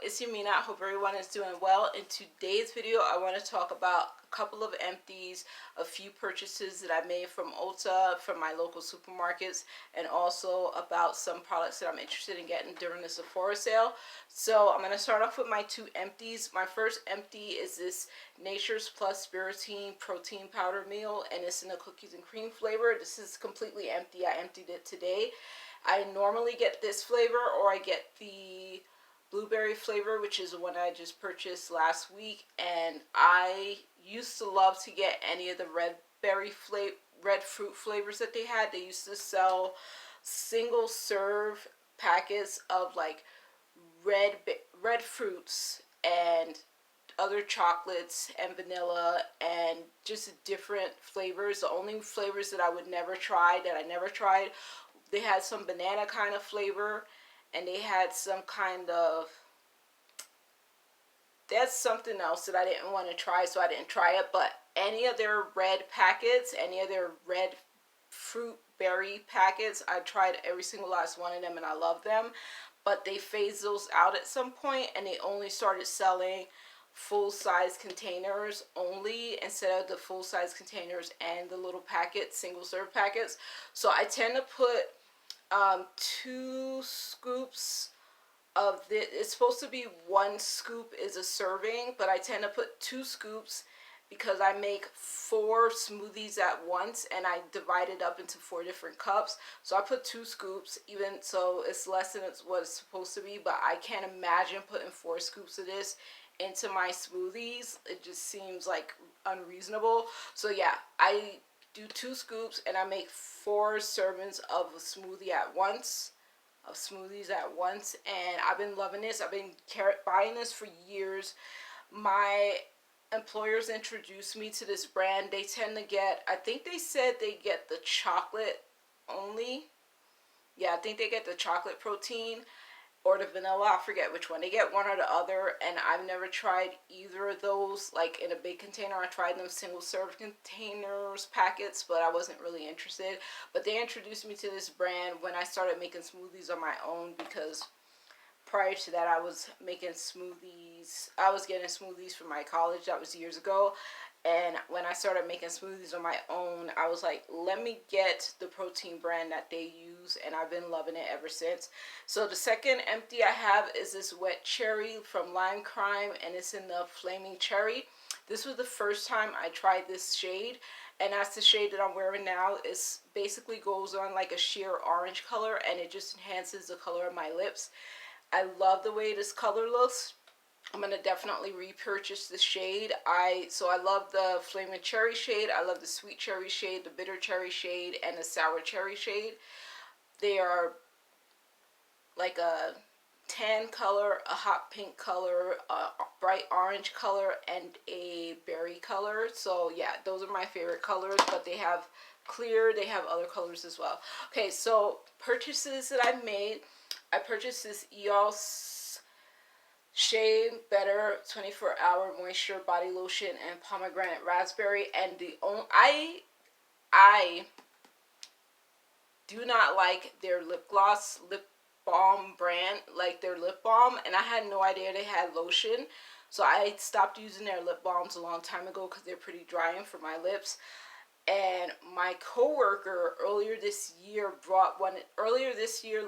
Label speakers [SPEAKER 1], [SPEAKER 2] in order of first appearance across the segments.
[SPEAKER 1] it's Yamina. I hope everyone is doing well. In today's video, I want to talk about a couple of empties, a few purchases that I made from ULTA, from my local supermarkets, and also about some products that I'm interested in getting during the Sephora sale. So I'm going to start off with my two empties. My first empty is this Nature's Plus Spirulina protein powder meal, and it's in a cookies and cream flavor. This is completely empty. I emptied it today. I normally get this flavor, or I get the blueberry flavor, which is the one I just purchased last week. And I used to love to get any of the red fruit flavors that they had. They used to sell single serve packets of like red fruits and other chocolates and vanilla and just different flavors. The only flavors that I would never try, that I never tried, they had some banana kind of flavor, and they had some kind of, that's something else that I didn't want to try, so I didn't try it. But any of their red packets, any of their red fruit berry packets, I tried every single last one of them, and I love them. But they phased those out at some point, and they only started selling full-size containers only, instead of the full-size containers and the little packets, single-serve packets. So I tend to put 2 scoops of this. It's supposed to be 1 scoop is a serving, but I tend to put 2 scoops because I make 4 smoothies at once, and I divide it up into 4 different cups. So I put 2 scoops, even so it's less than what it's supposed to be, but I can't imagine putting 4 scoops of this into my smoothies. It just seems like unreasonable. So yeah, I do 2 scoops, and I make 4 servings of a smoothie at once, of smoothies at once. And I've been loving this. I've been buying this for years. My employers introduced me to this brand. They tend to get, I think they said they get the chocolate only. Yeah, I think they get the chocolate protein or the vanilla. I forget which one. They get one or the other, and I've never tried either of those like in a big container. I tried them single serve containers, packets, but I wasn't really interested. But they introduced me to this brand when I started making smoothies on my own, because prior to that I was making smoothies. I was getting smoothies from my college. That was years ago. And when I started making smoothies on my own, I was like, let me get the protein brand that they use, and I've been loving it ever since. So the second empty I have is this Wet Cherry from Lime Crime, and it's in the Flaming Cherry. This was the first time I tried this shade, and that's the shade that I'm wearing now. It basically goes on like a sheer orange color, and it just enhances the color of my lips. I love the way this color looks. I'm going to definitely repurchase the shade. So I love the Flaming Cherry shade. I love the Sweet Cherry shade, the Bitter Cherry shade, and the Sour Cherry shade. They are like a tan color, a hot pink color, a bright orange color, and a berry color. So yeah, those are my favorite colors, but they have clear, they have other colors as well. Okay, so purchases that I've made. I purchased this EOS Shea Better 24-hour moisture body lotion and pomegranate raspberry. And I do not like their lip balm brand, like their lip balm, and I had no idea they had lotion. So I stopped using their lip balms a long time ago because they're pretty drying for my lips. And my coworker earlier this year,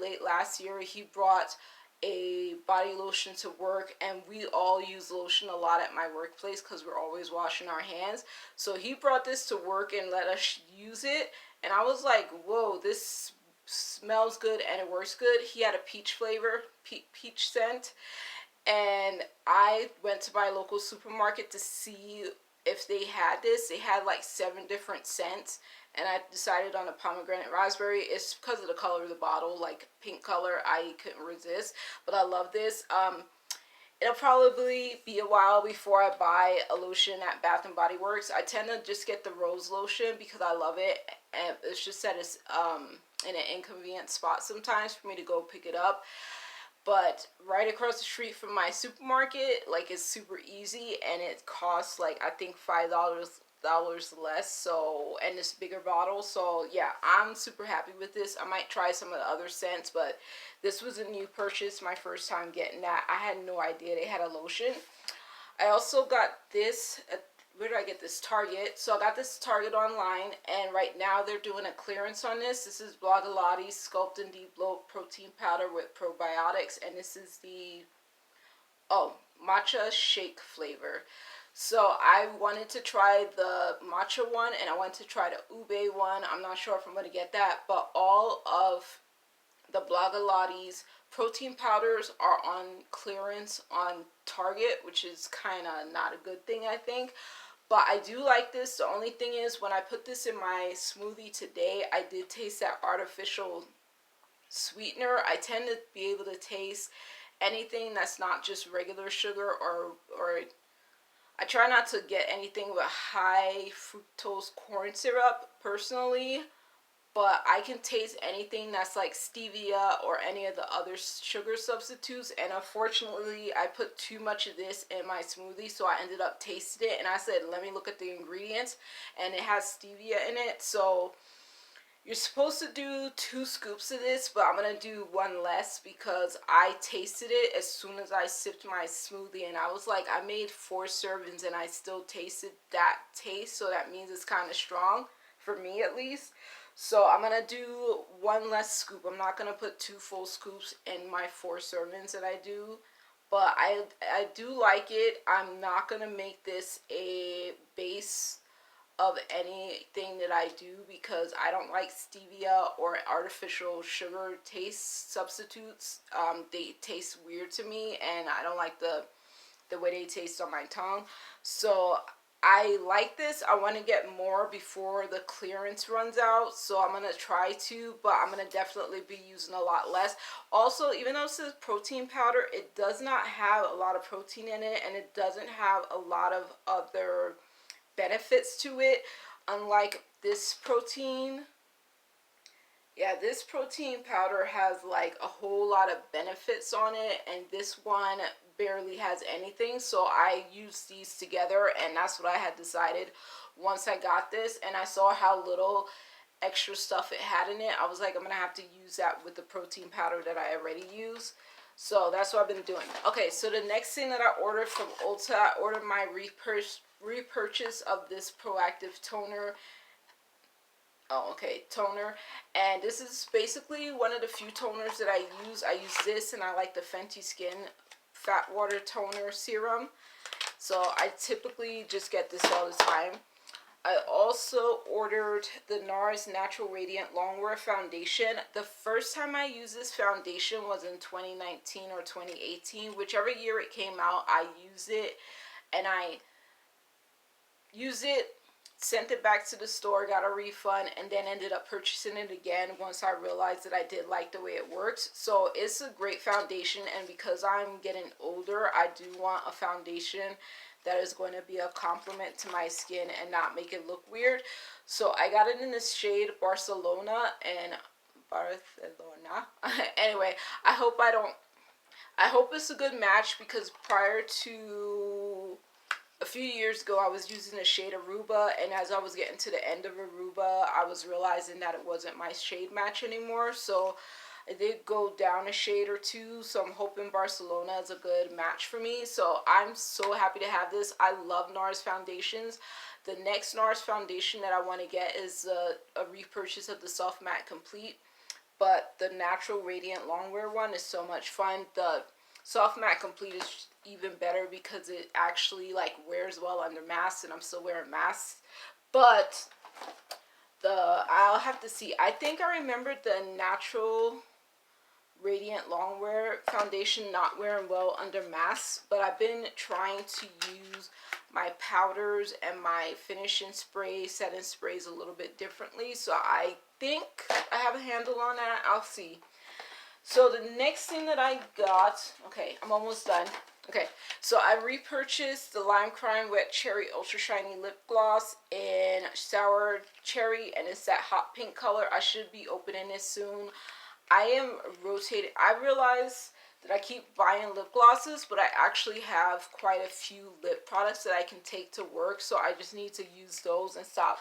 [SPEAKER 1] late last year, he brought a body lotion to work, and we all use lotion a lot at my workplace because we're always washing our hands. So he brought this to work and let us use it, and I was like, whoa, this smells good and it works good. He had a peach flavor, peach scent, and I went to my local supermarket to see if they had this. They had like 7 different scents, and I decided on a pomegranate raspberry. It's because of the color of the bottle, like pink color. I couldn't resist, but I love this. It'll probably be a while before I buy a lotion at Bath & Body Works. I tend to just get the rose lotion because I love it, and it's just that it's in an inconvenient spot sometimes for me to go pick it up. But right across the street from my supermarket, like, it's super easy, and it costs like, I think $5 less, so, and this bigger bottle. So yeah, I'm super happy with this. I might try some of the other scents, but this was a new purchase, my first time getting that. I had no idea they had a lotion. I also got this at, where did I get this? Target. So I got this Target online, and right now they're doing a clearance on this. This is Blogilates Sculpt and Deep Bloat Protein Powder with probiotics, and this is the, oh, matcha shake flavor. So I wanted to try the matcha one, and I wanted to try the ube one. I'm not sure if I'm going to get that, but all of the Blogilates protein powders are on clearance on Target, which is kind of not a good thing, I think. But I do like this. The only thing is, when I put this in my smoothie today, I did taste that artificial sweetener. I tend to be able to taste anything that's not just regular sugar, or I try not to get anything with high fructose corn syrup personally, but I can taste anything that's like stevia or any of the other sugar substitutes. And unfortunately, I put too much of this in my smoothie, so I ended up tasting it, and I said, let me look at the ingredients, and it has stevia in it. So you're supposed to do 2 scoops of this, but I'm going to do 1 less because I tasted it as soon as I sipped my smoothie, and I was like, I made 4 servings and I still tasted that taste, so that means it's kind of strong, for me at least. So I'm going to do 1 less scoop. I'm not going to put 2 full scoops in my 4 servings that I do. But I do like it. I'm not going to make this a base of anything that I do because I don't like stevia or artificial sugar taste substitutes. They taste weird to me, and I don't like the way they taste on my tongue. So I like this. I want to get more before the clearance runs out, so I'm going to try to, but I'm going to definitely be using a lot less. Also, even though it says protein powder, it does not have a lot of protein in it, and it doesn't have a lot of other benefits to it, unlike this protein. Yeah, this protein powder has like a whole lot of benefits on it, and this one barely has anything. So I used these together, and that's what I had decided once I got this, and I saw how little extra stuff it had in it. I was like, I'm gonna have to use that with the protein powder that I already use. So that's what I've been doing. Okay, so the next thing that I ordered from ULTA, I ordered my repurchase of this Proactive toner. Toner, and this is basically one of the few toners that I use. I use this, and I like the Fenty Skin Fat Water Toner Serum, so I typically just get this all the time. I also ordered the NARS Natural Radiant Longwear Foundation. The first time I used this foundation was in 2019 or 2018, whichever year it came out. I used it, and I used it, sent it back to the store, got a refund, and then ended up purchasing it again once I realized that I did like the way it works. So it's a great foundation, and because I'm getting older, I do want a foundation that is going to be a compliment to my skin and not make it look weird. So I got it in this shade Barcelona. Anyway, I hope it's a good match, because prior to a few years ago, I was using a shade Aruba, and as I was getting to the end of Aruba, I was realizing that it wasn't my shade match anymore. So I did go down a shade or 2, so I'm hoping Barcelona is a good match for me. So I'm so happy to have this. I love NARS foundations. The next NARS foundation that I want to get is a repurchase of the Soft Matte Complete, but the Natural Radiant Longwear one is so much fun. The Soft Matte Complete is even better because it actually like wears well under masks, and I'm still wearing masks. But I'll have to see. I think I remembered the Natural Radiant Longwear foundation not wearing well under masks, but I've been trying to use my powders and my finishing spray, setting sprays a little bit differently. So I think I have a handle on that. I'll see. So the next thing that I got, okay, I'm almost done. Okay, so I repurchased the Lime Crime Wet Cherry Ultra Shiny Lip Gloss in Sour Cherry, and it's that hot pink color. I should be opening this soon. I am rotating. I realize that I keep buying lip glosses, but I actually have quite a few lip products that I can take to work, so I just need to use those and stop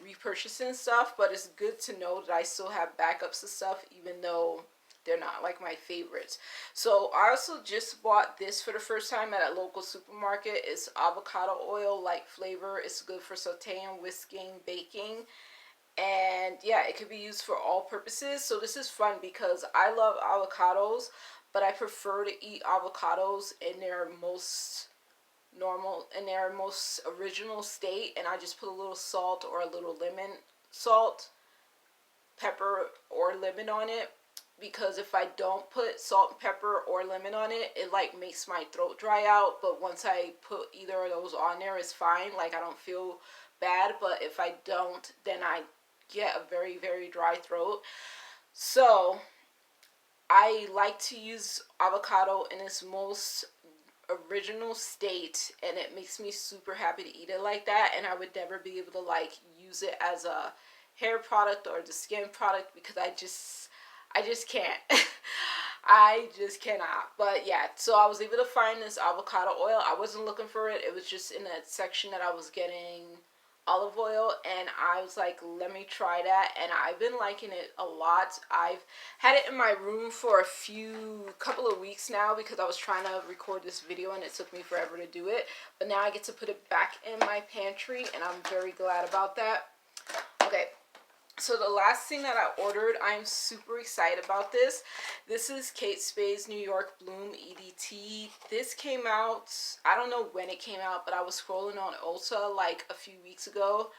[SPEAKER 1] repurchasing stuff. But it's good to know that I still have backups of stuff, even though they're not like my favorites. So I also just bought this for the first time at a local supermarket. It's avocado oil, light flavor. It's good for sauteing, whisking, baking. And yeah, it could be used for all purposes. So this is fun because I love avocados, but I prefer to eat avocados in their most original state, and I just put a little salt or a little lemon, salt, pepper, or lemon on it. Because if I don't put salt and pepper or lemon on it, it like makes my throat dry out. But once I put either of those on there, it's fine. Like, I don't feel bad. But if I don't, then I get a very, very dry throat. So I like to use avocado in its most original state, and it makes me super happy to eat it like that. And I would never be able to like use it as a hair product or the skin product because I just can't. I just cannot. But yeah, so I was able to find this avocado oil. I wasn't looking for it. It was just in a section that I was getting olive oil, and I was like, let me try that. And I've been liking it a lot. I've had it in my room for a couple of weeks now because I was trying to record this video and it took me forever to do it. But now I get to put it back in my pantry, and I'm very glad about that. Okay. So the last thing that I ordered, I'm super excited about this. This is Kate Spade's New York Bloom EDT. This came out, I don't know when it came out, but I was scrolling on ULTA like a few weeks ago,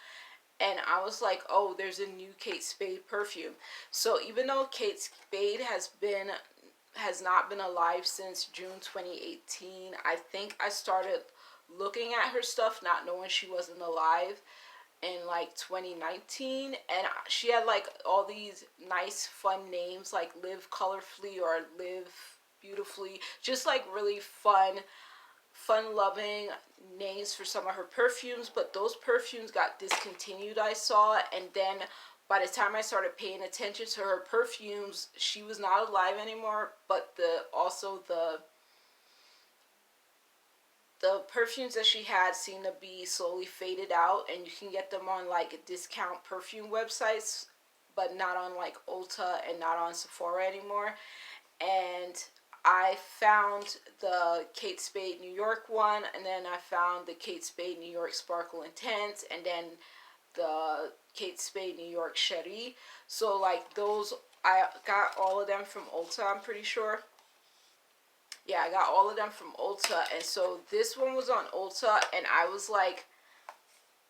[SPEAKER 1] and I was like, oh, there's a new Kate Spade perfume. So even though Kate Spade has not been alive since June 2018, I think I started looking at her stuff not knowing she wasn't alive in like 2019, and she had like all these nice fun names like Live Colorfully or Live Beautifully, just like really fun loving names for some of her perfumes. But those perfumes got discontinued, I saw, and then by the time I started paying attention to her perfumes, she was not alive anymore. But the perfumes that she had seem to be slowly faded out, and you can get them on like discount perfume websites, but not on like ULTA and not on Sephora anymore. And I found the Kate Spade New York one, and then I found the Kate Spade New York Sparkle Intense, and then the Kate Spade New York Cherie. So like those, I got all of them from ULTA, I'm pretty sure. Yeah, I got all of them from ULTA, and so this one was on ULTA, and I was like,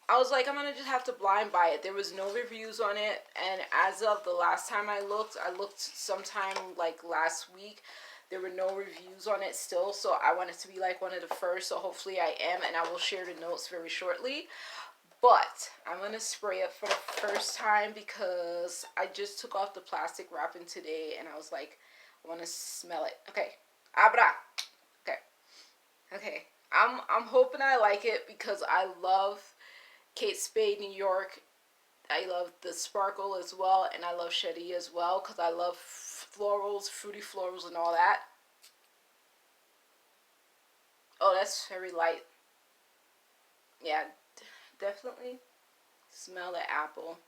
[SPEAKER 1] I'm gonna just have to blind buy it. There was no reviews on it, and as of the last time I looked sometime like last week, there were no reviews on it still, so I wanted to be like one of the first, so hopefully I am, and I will share the notes very shortly. But I'm gonna spray it for the first time because I just took off the plastic wrapping today, and I was like, I want to smell it. Okay. Abra. Okay. I'm hoping I like it because I love Kate Spade New York. I love the sparkle as well, and I love Cherie as well because I love florals, fruity florals, and all that. Oh, that's very light. Yeah, definitely smell the apple.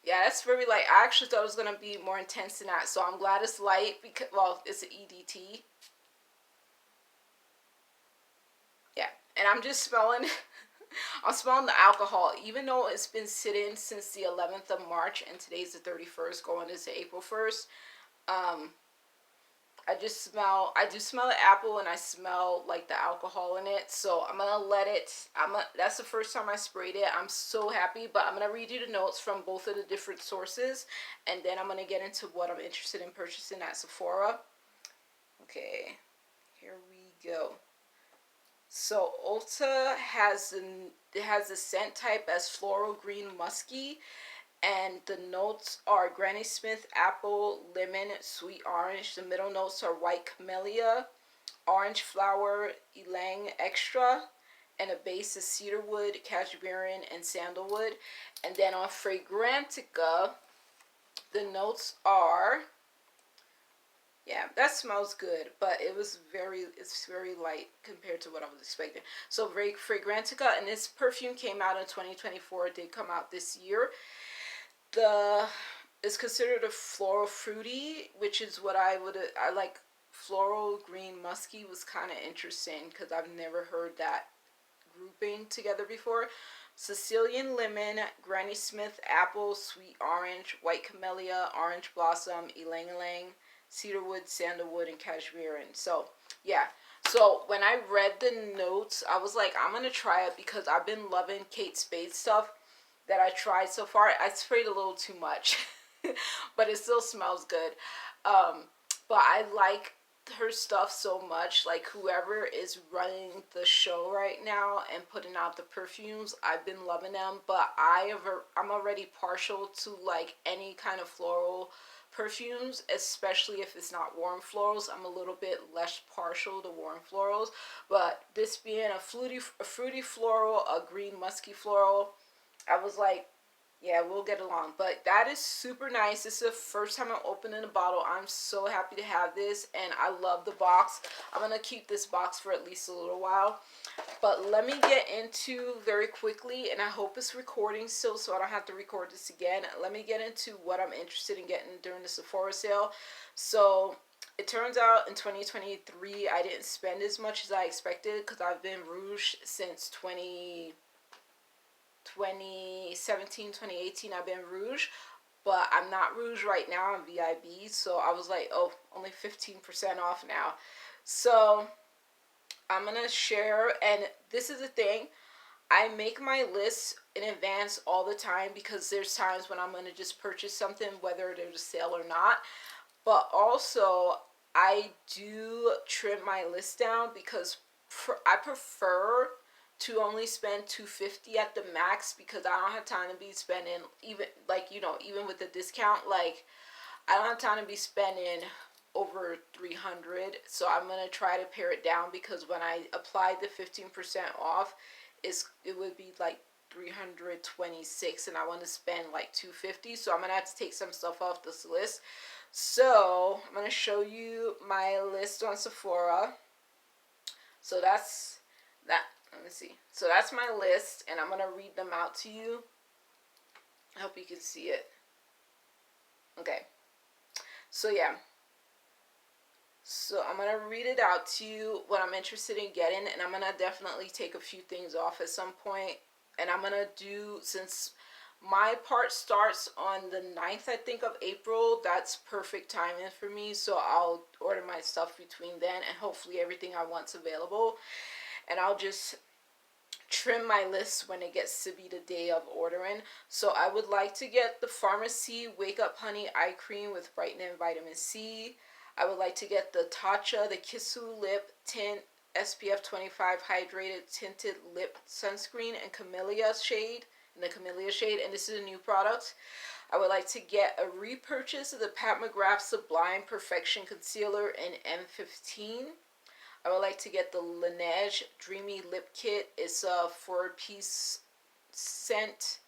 [SPEAKER 1] Yeah, that's very light. I actually thought it was going to be more intense than that, so I'm glad it's light because, well, it's an EDT. Yeah, and I'm just smelling, I'm smelling the alcohol, even though it's been sitting since the 11th of March, and today's the 31st, going into April 1st. I do smell the apple, and I smell like the alcohol in it. So I'm gonna let it, that's the first time I sprayed it. I'm so happy, but I'm gonna read you the notes from both of the different sources, and then I'm gonna get into what I'm interested in purchasing at Sephora. Okay, here we go. So ULTA has the scent type as floral green musky, and the notes are Granny Smith apple, lemon, sweet orange. The middle notes are white camellia, orange flower, ylang extra, and a base is cedarwood, cashmere, and sandalwood. And then on Fragrantica, the notes are Yeah, that smells good, but it's very light compared to what I was expecting. So Fragrantica, and this perfume came out in 2024. It did come out this year. The It's considered a floral fruity, which is what I like. Floral green musky was kind of interesting because I've never heard that grouping together before. Sicilian lemon, Granny Smith apple, sweet orange, white camellia, orange blossom, ylang ylang, cedarwood, sandalwood, and cashmere. And so, yeah. So when I read the notes, I was like, I'm gonna try it because I've been loving Kate Spade stuff that I tried so far. I sprayed a little too much, but it still smells good. Um, but I like her stuff so much. Like whoever is running the show right now and putting out the perfumes, I've been loving them. But I'm already partial to like any kind of floral perfumes, especially if it's not warm florals. I'm a little bit less partial to warm florals. But this being a fruity floral, a green musky floral, I was like, yeah, we'll get along. But that is super nice. This is the first time I'm opening a bottle. I'm so happy to have this, and I love the box. I'm going to keep this box for at least a little while. But let me get into very quickly, and I hope it's recording still so I don't have to record this again. Let me get into what I'm interested in getting during the Sephora sale. So it turns out in 2023, I didn't spend as much as I expected because I've been Rouge since 2017, 2018. I've been Rouge, but I'm not Rouge right now. I'm VIB, so I was like, oh, only 15% off now. So I'm gonna share, and this is the thing, I make my lists in advance all the time because there's times when I'm gonna just purchase something whether there's a sale or not. But also I do trim my list down because I prefer to only spend $250 at the max because I don't have time to be spending, even like, even with the discount, like I don't have time to be spending over $300. So I'm gonna try to pare it down because when I applied the 15% off, it would be like 326, and I want to spend like 250. So I'm gonna have to take some stuff off this list. So I'm gonna show you my list on Sephora. So that's that. Let me see. So that's my list, and I'm gonna read them out to you. I hope you can see it. Okay. So yeah. So I'm gonna read it out to you what I'm interested in getting, and I'm gonna definitely take a few things off at some point. And I'm gonna do, since my part starts on the 9th, I think, of April, that's perfect timing for me. So I'll order my stuff between then, and hopefully everything I want's available. And I'll just trim my list when it gets to be the day of ordering. So I would like to get the Pharmacy Wake Up Honey Eye Cream with brightening vitamin C. I would like to get the Tatcha, the Kissu Lip Tint SPF 25 Hydrated Tinted Lip Sunscreen in the Camellia shade, and this is a new product. I would like to get a repurchase of the Pat McGrath Sublime Perfection Concealer in M15. I would like to get the Laneige Dreamy Lip Kit. It's a 4-piece scent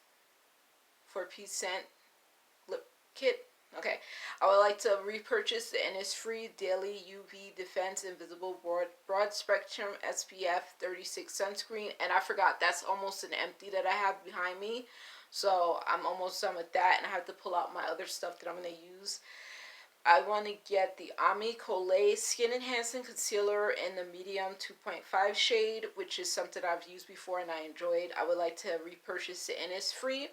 [SPEAKER 1] lip kit. Okay. I would like to repurchase the Innisfree Daily UV Defense Invisible Broad Spectrum SPF 36 sunscreen. And I forgot, that's almost an empty that I have behind me. So I'm almost done with that, and I have to pull out my other stuff that I'm going to use. I want to get the Ami Collet Skin Enhancing Concealer in the medium 2.5 shade, which is something I've used before and I enjoyed. I would like to repurchase the Innisfree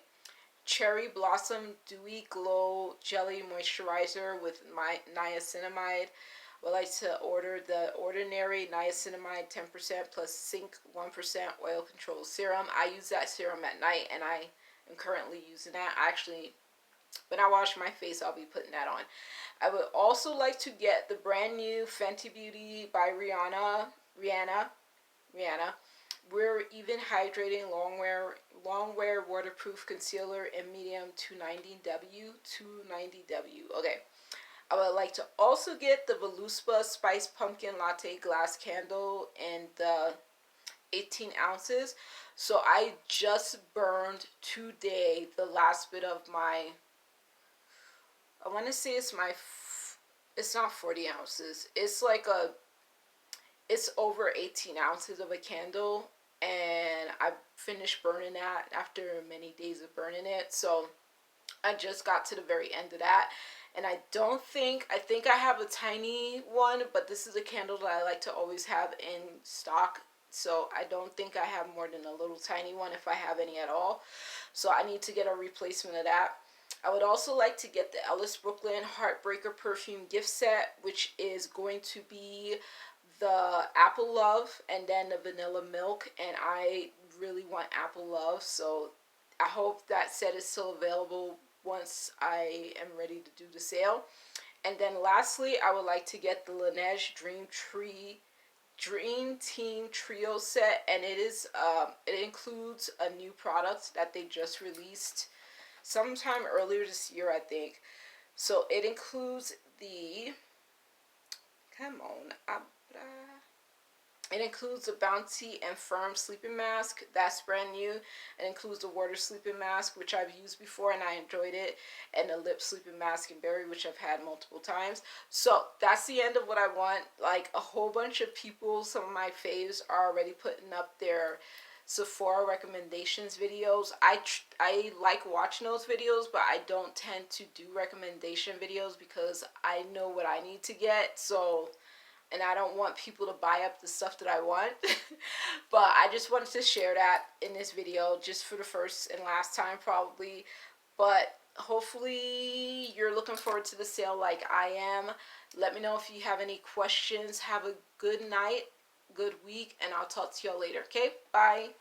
[SPEAKER 1] Cherry Blossom Dewy Glow Jelly Moisturizer with my niacinamide. I would like to order the Ordinary Niacinamide 10% plus Zinc 1% Oil Control Serum. I use that serum at night, and I am currently using that. Actually, when I wash my face, I'll be putting that on. I would also like to get the brand new Fenty Beauty by Rihanna. We're Even Hydrating Longwear Waterproof Concealer in medium 290W. Okay. I would like to also get the Voluspa Spice Pumpkin Latte Glass Candle in the 18 ounces. So I just burned today the last bit of my, I want to say it's my It's not 40 ounces. It's like a, it's over 18 ounces of a candle, and I finished burning that after many days of burning it. So I just got to the very end of that, and I think I have a tiny one, but this is a candle that I like to always have in stock. So I don't think I have more than a little tiny one, if I have any at all. So I need to get a replacement of that. I would also like to get the Ellis Brooklyn Heartbreaker perfume gift set, which is going to be the Apple Love and then the Vanilla Milk, and I really want Apple Love, so I hope that set is still available once I am ready to do the sale. And then lastly, I would like to get the Laneige Dream Team Trio set, and it includes a new product that they just released sometime earlier this year, I think. So it includes the, come on, it includes the Bounty and Firm sleeping mask. That's brand new. It includes the water sleeping mask, which I've used before and I enjoyed it, and the lip sleeping mask in berry, which I've had multiple times. So that's the end of what I want. Like, a whole bunch of people, some of my faves, are already putting up their Sephora recommendations videos. I like watching those videos, but I don't tend to do recommendation videos because I know what I need to get. So, and I don't want people to buy up the stuff that I want. But I just wanted to share that in this video, just for the first and last time probably. But hopefully you're looking forward to the sale like I am. Let me know if you have any questions. Have a good night, good week, and I'll talk to y'all later. Okay, bye.